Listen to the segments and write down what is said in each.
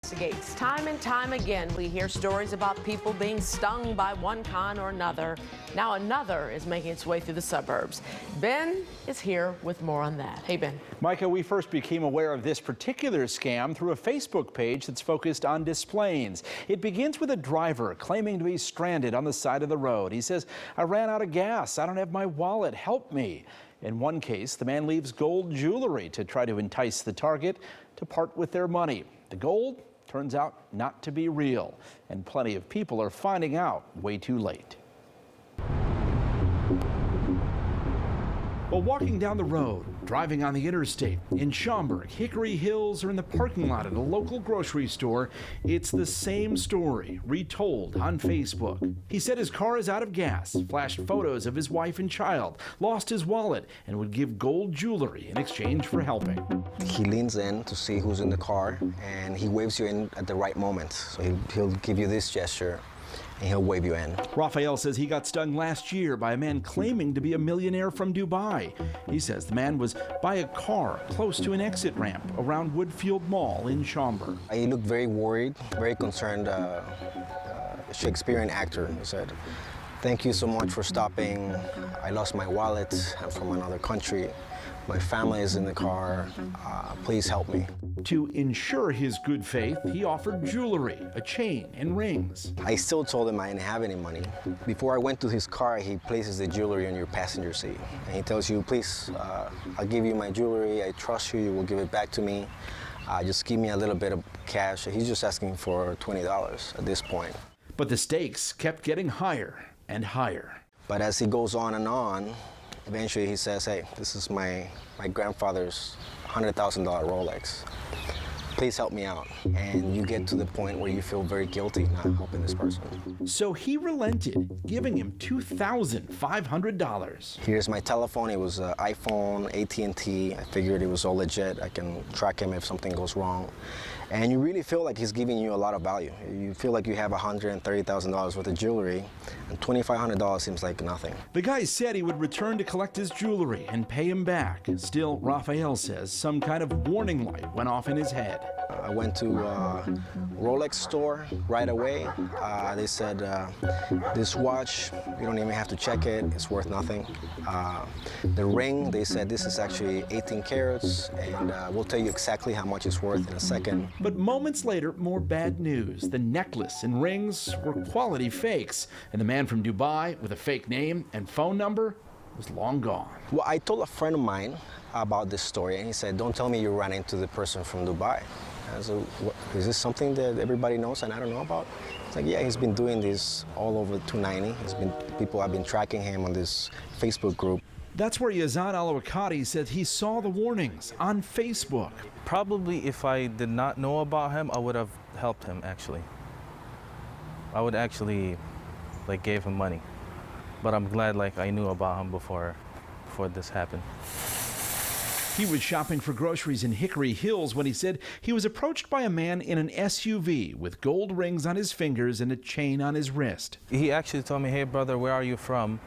Investigates. Time and time again, we hear stories about people being stung by one kind or another. Now another is making its way through the suburbs. Ben is here with more on that. Hey, Ben. Micah, we first became aware of this particular scam through a Facebook page that's focused on Des Plaines. It begins with a driver claiming to be stranded on the side of the road. He says, "I ran out of gas. I don't have my wallet. Help me." In one case, the man leaves gold jewelry to try to entice the target to part with their money. The gold turns out not to be real, and plenty of people are finding out way too late. While walking down the road, driving on the interstate, in Schaumburg, Hickory Hills, or in the parking lot at a local grocery store, it's the same story retold on Facebook. He said his car is out of gas, flashed photos of his wife and child, lost his wallet, and would give gold jewelry in exchange for helping. He leans in to see who's in the car, and he waves you in at the right moment. So he'll give you this gesture, and he'll wave you in. Raphael says he got stung last year by a man claiming to be a millionaire from Dubai. He says the man was by a car close to an exit ramp around Woodfield Mall in Schaumburg. He looked very worried, very concerned, Shakespearean actor. He said, "Thank you so much for stopping. I lost my wallet. I'm from another country. My family is in the car. Please help me." To ensure his good faith, he offered jewelry, a chain, and rings. I still told him I didn't have any money. Before I went to his car, he places the jewelry on your passenger seat. And he tells you, "Please, I'll give you my jewelry. I trust you. You will give it back to me. Just give me a little bit of cash." He's just asking for $20 at this point. But the stakes kept getting higher and higher. But as he goes on, eventually he says, "Hey, this is my grandfather's $100,000 Rolex. Please help me out." And you get to the point where you feel very guilty not helping this person. So he relented, giving him $2,500. Here's my telephone. It was an iPhone, AT&T. I figured it was all legit. I can track him if something goes wrong. And you really feel like he's giving you a lot of value. You feel like you have $130,000 worth of jewelry, and $2,500 seems like nothing. The guy said he would return to collect his jewelry and pay him back. Still, Raphael says some kind of warning light went off in his head. I went to a Rolex store right away. They said, "This watch, you don't even have to check it. It's worth nothing." The ring, they said, "This is actually 18 carats, and we'll tell you exactly how much it's worth in a second." But moments later, more bad news. The necklace and rings were quality fakes, and the man from Dubai with a fake name and phone number was long gone. Well, I told a friend of mine about this story, and he said, "Don't tell me you ran into the person from Dubai." I said, "Is this something that everybody knows and I don't know about?" It's like, "Yeah, he's been doing this all over 290. People have been tracking him on this Facebook group." That's where Yazan Al-Wakati said he saw the warnings on Facebook. Probably if I did not know about him, I would have helped him, actually. I would actually, gave him money. But I'm glad, I knew about him before this happened. He was shopping for groceries in Hickory Hills when he said he was approached by a man in an SUV with gold rings on his fingers and a chain on his wrist. He actually told me, "Hey, brother, where are you from?"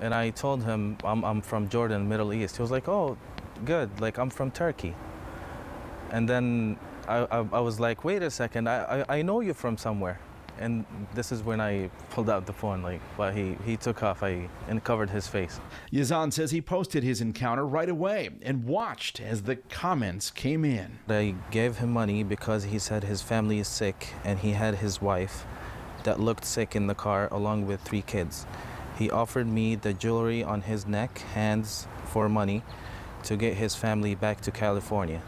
And I told him, I'm from Jordan, Middle East. He was like, "Oh, good, I'm from Turkey." And then I was like, "Wait a second, I know you from somewhere." And this is when I pulled out the phone, but he took off and covered his face. Yazan says he posted his encounter right away and watched as the comments came in. I gave him money because he said his family is sick and he had his wife that looked sick in the car along with 3 kids. He offered me the jewelry on his neck, hands for money to get his family back to California.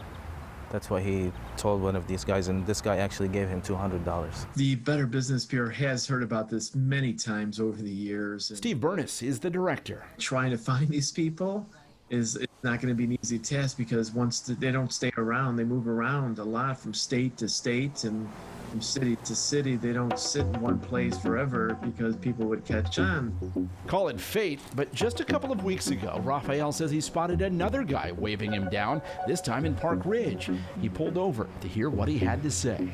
That's what he told one of these guys, and this guy actually gave him $200. The Better Business Bureau has heard about this many times over the years. Steve Burness is the director. Trying to find these people is not going to be an easy task because once they don't stay around, they move around a lot from state to state and from city to city. They don't sit in one place forever because people would catch on. Call it fate, but just a couple of weeks ago, Raphael says he spotted another guy waving him down, this time in Park Ridge. He pulled over to hear what he had to say.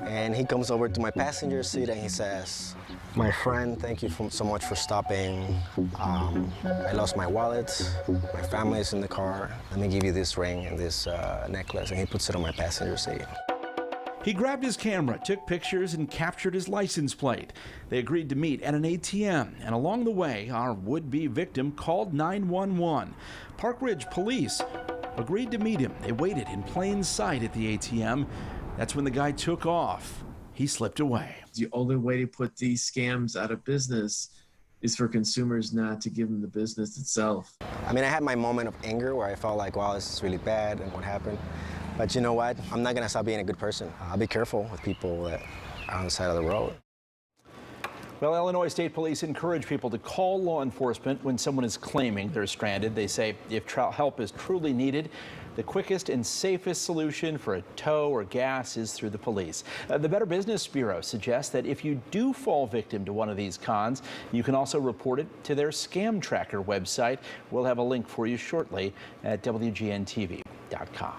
And he comes over to my passenger seat and he says, "My friend, thank you so much for stopping. I lost my wallet. My family is in the car. Let me give you this ring and this necklace." And he puts it on my passenger seat. He grabbed his camera, took pictures, and captured his license plate. They agreed to meet at an ATM, and along the way, our would-be victim called 911. Park Ridge police agreed to meet him. They waited in plain sight at the ATM. That's when the guy took off. He slipped away. The only way to put these scams out of business is for consumers not to give them the business itself. I mean, I had my moment of anger where I felt like, wow, this is really bad and what happened. But you know what? I'm not gonna stop being a good person. I'll be careful with people that are on the side of the road. Well, Illinois State Police encourage people to call law enforcement when someone is claiming they're stranded. They say if help is truly needed, the quickest and safest solution for a tow or gas is through the police. The Better Business Bureau suggests that if you do fall victim to one of these cons, you can also report it to their Scam Tracker website. We'll have a link for you shortly at WGNTV.com.